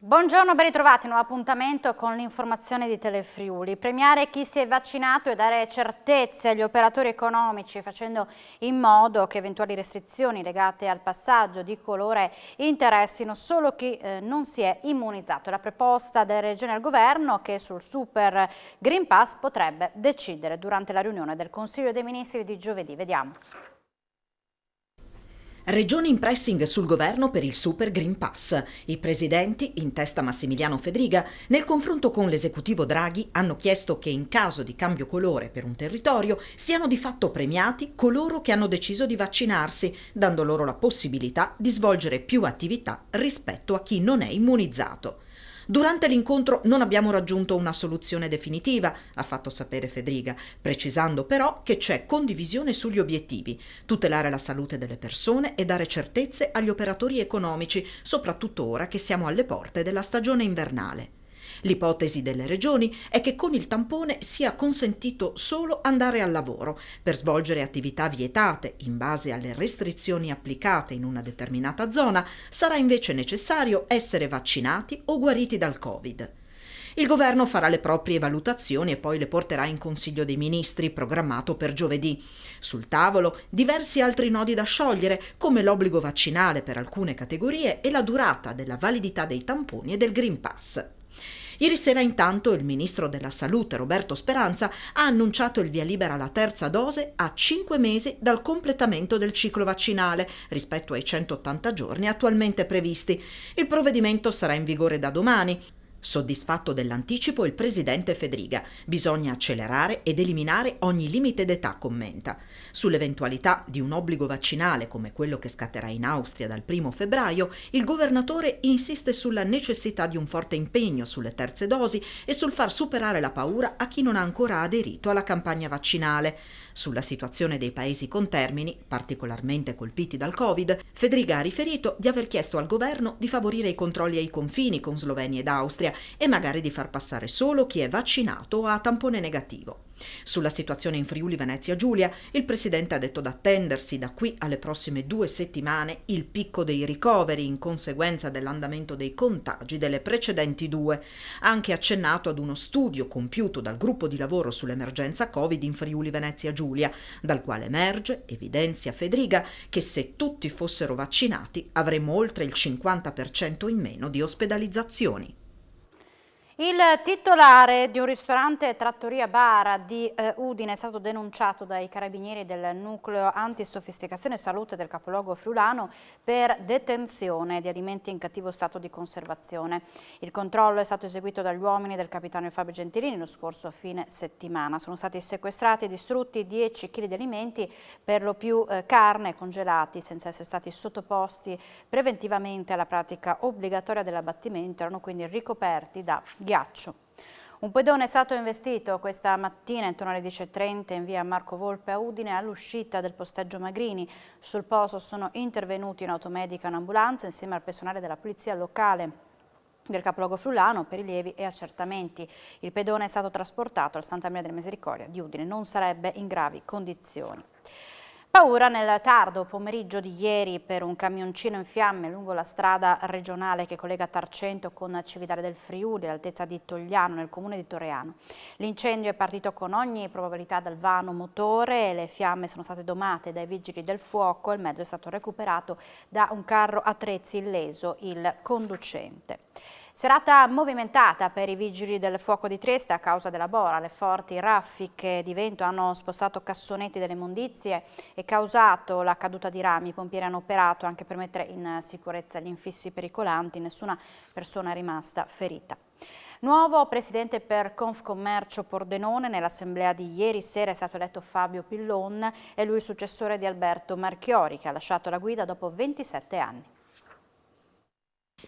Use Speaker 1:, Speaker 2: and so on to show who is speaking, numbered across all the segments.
Speaker 1: Buongiorno, ben ritrovati, nuovo appuntamento con l'informazione di Telefriuli. Premiare chi si è vaccinato e dare certezze agli operatori economici facendo in modo che eventuali restrizioni legate al passaggio di colore interessino solo chi non si è immunizzato. La proposta delle regioni al governo che sul Super Green Pass potrebbe decidere durante la riunione del Consiglio dei Ministri di giovedì. Vediamo.
Speaker 2: Regioni in pressing sul governo per il Super Green Pass. I presidenti, in testa Massimiliano Fedriga, nel confronto con l'esecutivo Draghi hanno chiesto che in caso di cambio colore per un territorio siano di fatto premiati coloro che hanno deciso di vaccinarsi, dando loro la possibilità di svolgere più attività rispetto a chi non è immunizzato. Durante l'incontro non abbiamo raggiunto una soluzione definitiva, ha fatto sapere Fedriga, precisando però che c'è condivisione sugli obiettivi: tutelare la salute delle persone e dare certezze agli operatori economici, soprattutto ora che siamo alle porte della stagione invernale. L'ipotesi delle regioni è che con il tampone sia consentito solo andare al lavoro. Per svolgere attività vietate in base alle restrizioni applicate in una determinata zona sarà invece necessario essere vaccinati o guariti dal Covid. Il governo farà le proprie valutazioni e poi le porterà in Consiglio dei Ministri, programmato per giovedì. Sul tavolo diversi altri nodi da sciogliere, come l'obbligo vaccinale per alcune categorie e la durata della validità dei tamponi e del Green Pass. Ieri sera intanto il ministro della Salute Roberto Speranza ha annunciato il via libera alla terza dose a 5 mesi dal completamento del ciclo vaccinale rispetto ai 180 giorni attualmente previsti. Il provvedimento sarà in vigore da domani. Soddisfatto dell'anticipo il presidente Fedriga: bisogna accelerare ed eliminare ogni limite d'età, commenta. Sull'eventualità di un obbligo vaccinale come quello che scatterà in Austria dal 1 febbraio, il governatore insiste sulla necessità di un forte impegno sulle terze dosi e sul far superare la paura a chi non ha ancora aderito alla campagna vaccinale. Sulla situazione dei paesi contermini, particolarmente colpiti dal Covid, Fedriga ha riferito di aver chiesto al governo di favorire i controlli ai confini con Slovenia ed Austria e magari di far passare solo chi è vaccinato o ha tampone negativo. Sulla situazione in Friuli Venezia Giulia, il presidente ha detto d'attendersi da qui alle prossime 2 settimane il picco dei ricoveri in conseguenza dell'andamento dei contagi delle precedenti 2. Ha anche accennato ad uno studio compiuto dal gruppo di lavoro sull'emergenza Covid in Friuli Venezia Giulia, dal quale emerge, evidenzia Fedriga, che se tutti fossero vaccinati avremmo oltre il 50% in meno di ospedalizzazioni.
Speaker 1: Il titolare di un ristorante Trattoria Bar di Udine è stato denunciato dai carabinieri del nucleo antisofisticazione e salute del capoluogo friulano per detenzione di alimenti in cattivo stato di conservazione. Il controllo è stato eseguito dagli uomini del capitano Fabio Gentilini lo scorso fine settimana. Sono stati sequestrati e distrutti 10 kg di alimenti, per lo più carne, congelati, senza essere stati sottoposti preventivamente alla pratica obbligatoria dell'abbattimento. Erano quindi ricoperti da ghiaccio. Un pedone è stato investito questa mattina intorno alle 10:30 in via Marco Volpe a Udine all'uscita del posteggio Magrini. Sul posto sono intervenuti un'automedica e un'ambulanza insieme al personale della polizia locale del capoluogo friulano per rilievi e accertamenti. Il pedone è stato trasportato al Santa Maria della Misericordia di Udine, non sarebbe in gravi condizioni. Paura nel tardo pomeriggio di ieri per un camioncino in fiamme lungo la strada regionale che collega Tarcento con Cividale del Friuli, all'altezza di Togliano, nel comune di Torreano. L'incendio è partito con ogni probabilità dal vano motore e le fiamme sono state domate dai vigili del fuoco. Il mezzo è stato recuperato da un carro attrezzi illeso il conducente. Serata movimentata per i vigili del fuoco di Trieste a causa della bora. Le forti raffiche di vento hanno spostato cassonetti delle immondizie e causato la caduta di rami. I pompieri hanno operato anche per mettere in sicurezza gli infissi pericolanti. Nessuna persona è rimasta ferita. Nuovo presidente per Confcommercio Pordenone. Nell'assemblea di ieri sera è stato eletto Fabio Pillon, è lui il successore di Alberto Marchiori, che ha lasciato la guida dopo 27 anni.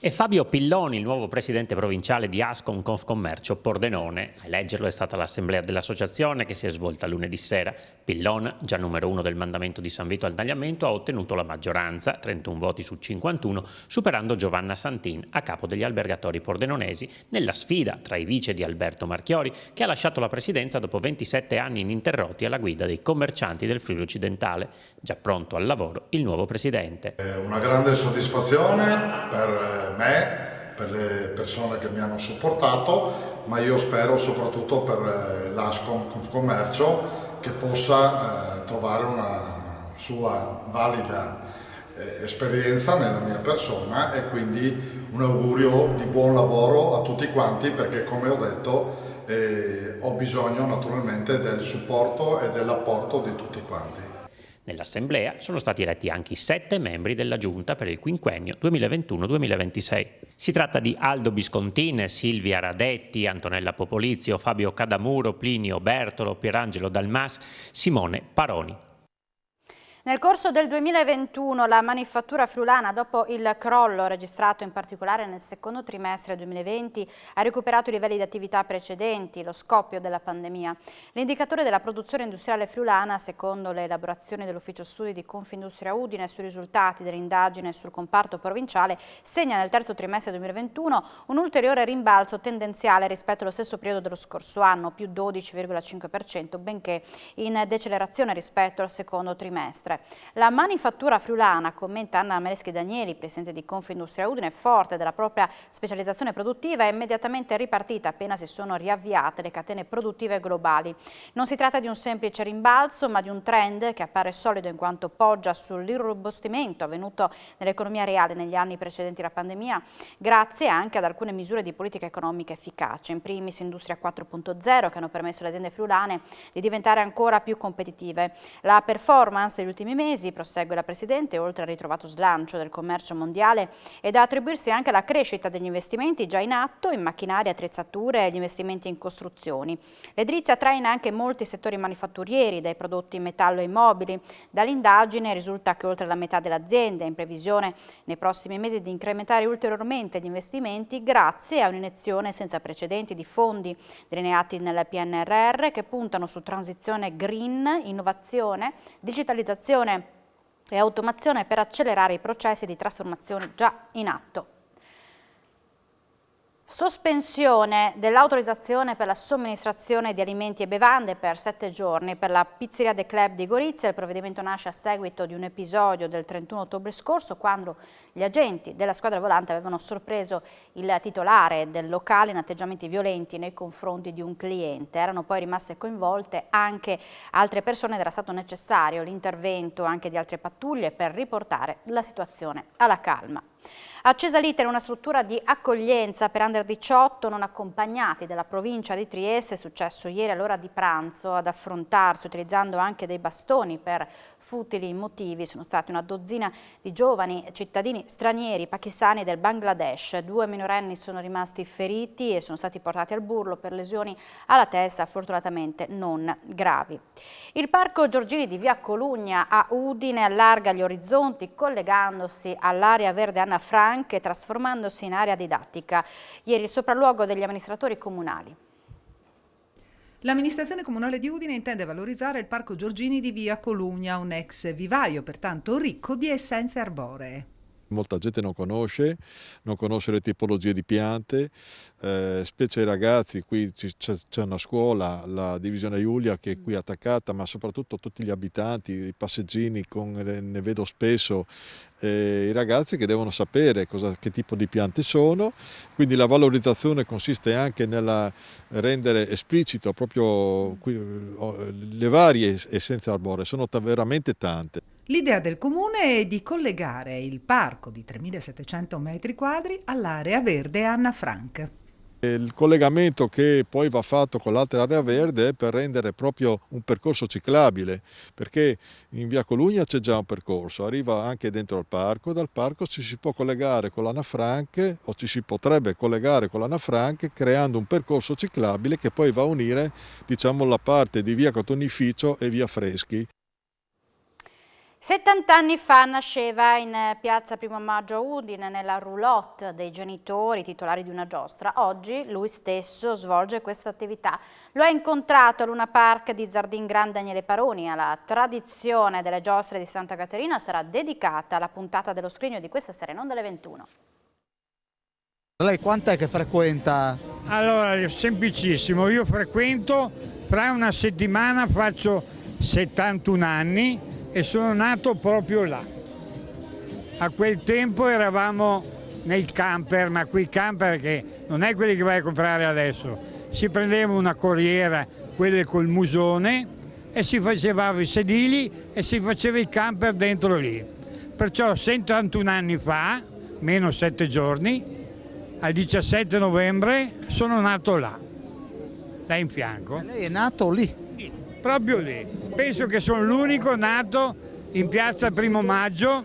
Speaker 3: E Fabio Pilloni, il nuovo presidente provinciale di Ascom Confcommercio Pordenone. A eleggerlo è stata l'assemblea dell'associazione che si è svolta lunedì sera. Pillon, già numero 1 del mandamento di San Vito al Tagliamento, ha ottenuto la maggioranza, 31 voti su 51, superando Giovanna Santin, a capo degli albergatori pordenonesi, nella sfida tra i vice di Alberto Marchiori, che ha lasciato la presidenza dopo 27 anni ininterrotti alla guida dei commercianti del Friuli Occidentale. Già pronto al lavoro il nuovo presidente.
Speaker 4: È una grande soddisfazione per me per le persone che mi hanno supportato, ma io spero soprattutto per l'Ascom Confcommercio che possa trovare una sua valida esperienza nella mia persona, e quindi un augurio di buon lavoro a tutti quanti, perché come ho detto ho bisogno naturalmente del supporto e dell'apporto di tutti quanti.
Speaker 3: Nell'Assemblea sono stati eletti anche i 7 membri della Giunta per il quinquennio 2021-2026. Si tratta di Aldo Biscontin, Silvia Radetti, Antonella Popolizio, Fabio Cadamuro, Plinio Bertolo, Pierangelo Dalmas, Simone Paroni.
Speaker 1: Nel corso del 2021 la manifattura friulana, dopo il crollo registrato in particolare nel secondo trimestre 2020, ha recuperato i livelli di attività precedenti, lo scoppio della pandemia. L'indicatore della produzione industriale friulana, secondo le elaborazioni dell'Ufficio Studi di Confindustria Udine sui risultati dell'indagine sul comparto provinciale, segna nel terzo trimestre 2021 un ulteriore rimbalzo tendenziale rispetto allo stesso periodo dello scorso anno, più 12,5%, benché in decelerazione rispetto al secondo trimestre. La manifattura friulana, commenta Anna Meleschi Danieli, presidente di Confindustria Udine, forte della propria specializzazione produttiva, è immediatamente ripartita appena si sono riavviate le catene produttive globali. Non si tratta di un semplice rimbalzo, ma di un trend che appare solido in quanto poggia sull'irrobustimento avvenuto nell'economia reale negli anni precedenti la pandemia, grazie anche ad alcune misure di politica economica efficaci, in primis Industria 4.0, che hanno permesso alle aziende friulane di diventare ancora più competitive. La performance degli ultimi mesi, prosegue la Presidente, oltre al ritrovato slancio del commercio mondiale, è da attribuirsi anche alla crescita degli investimenti già in atto in macchinari, attrezzature e gli investimenti in costruzioni. L'edilizia traina anche molti settori manifatturieri, dai prodotti in metallo ai mobili. Dall'indagine risulta che oltre la metà delle aziende è in previsione nei prossimi mesi di incrementare ulteriormente gli investimenti grazie a un'iniezione senza precedenti di fondi delineati nel PNRR che puntano su transizione green, innovazione, digitalizzazione e automazione per accelerare i processi di trasformazione già in atto. Sospensione dell'autorizzazione per la somministrazione di alimenti e bevande per 7 giorni per la Pizzeria The Club di Gorizia. Il provvedimento nasce a seguito di un episodio del 31 ottobre scorso, quando gli agenti della squadra volante avevano sorpreso il titolare del locale in atteggiamenti violenti nei confronti di un cliente. Erano poi rimaste coinvolte anche altre persone ed era stato necessario l'intervento anche di altre pattuglie per riportare la situazione alla calma. Accesa lite in una struttura di accoglienza per under 18 non accompagnati della provincia di Trieste, è successo ieri all'ora di pranzo. Ad affrontarsi utilizzando anche dei bastoni per futili motivi sono stati una dozzina di giovani cittadini stranieri pakistani del Bangladesh. 2 minorenni sono rimasti feriti e sono stati portati al burlo per lesioni alla testa, fortunatamente non gravi. Il Parco Giorgini di Via Colugna a Udine allarga gli orizzonti collegandosi all'area verde Anna Frank e trasformandosi in area didattica. Ieri il sopralluogo degli amministratori comunali.
Speaker 5: L'amministrazione comunale di Udine intende valorizzare il Parco Giorgini di Via Colugna, un ex vivaio pertanto ricco di essenze arboree.
Speaker 6: Molta gente non conosce le tipologie di piante, specie i ragazzi. Qui c'è una scuola, la divisione Iulia, che è qui attaccata, ma soprattutto tutti gli abitanti, i passeggini, ne vedo spesso, i ragazzi che devono sapere che tipo di piante sono. Quindi la valorizzazione consiste anche nella rendere esplicito proprio le varie essenze arboree, sono veramente tante.
Speaker 5: L'idea del comune è di collegare il parco di 3.700 metri quadri all'area verde Anna Frank.
Speaker 6: Il collegamento che poi va fatto con l'altra area verde è per rendere proprio un percorso ciclabile, perché in Via Colugna c'è già un percorso, arriva anche dentro al parco, dal parco ci si può collegare con l'Anna Frank o ci si potrebbe collegare con l'Anna Frank creando un percorso ciclabile che poi va a unire, diciamo, la parte di Via Cotonificio e Via Freschi.
Speaker 1: 70 anni fa nasceva in piazza Primo Maggio a Udine, nella roulotte dei genitori titolari di una giostra. Oggi lui stesso svolge questa attività. Lo ha incontrato al Luna Park di Zardin Grande Daniele Paroni. Alla tradizione delle giostre di Santa Caterina sarà dedicata la puntata dello Scrigno di questa sera, non delle 21.
Speaker 7: Lei quant'è che frequenta?
Speaker 8: Allora, è semplicissimo, io frequento, fra una settimana faccio 71 anni e sono nato proprio là. A quel tempo eravamo nei camper, ma quei camper che non è quelli che vai a comprare adesso. Si prendeva una corriera, quelle col musone, e si faceva i sedili e si faceva il camper dentro lì. Perciò 181 anni fa, meno 7 giorni, al 17 novembre sono nato là in fianco.
Speaker 7: Lei è nato lì?
Speaker 8: Proprio lì. Penso che sono l'unico nato in piazza Primo Maggio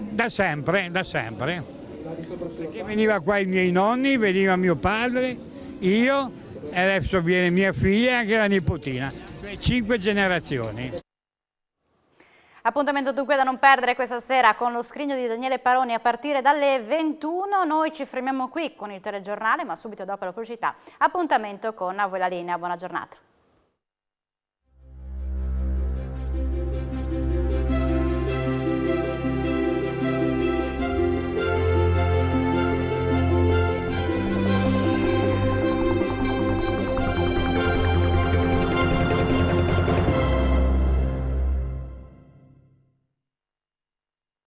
Speaker 8: da sempre. Perché veniva qua i miei nonni, veniva mio padre, io, e adesso viene mia figlia e anche la nipotina, cioè 5 generazioni.
Speaker 1: Appuntamento dunque da non perdere questa sera con lo scrigno di Daniele Paroni a partire dalle 21. Noi ci fermiamo qui con il telegiornale, ma subito dopo la pubblicità appuntamento con A voi la linea. Buona giornata.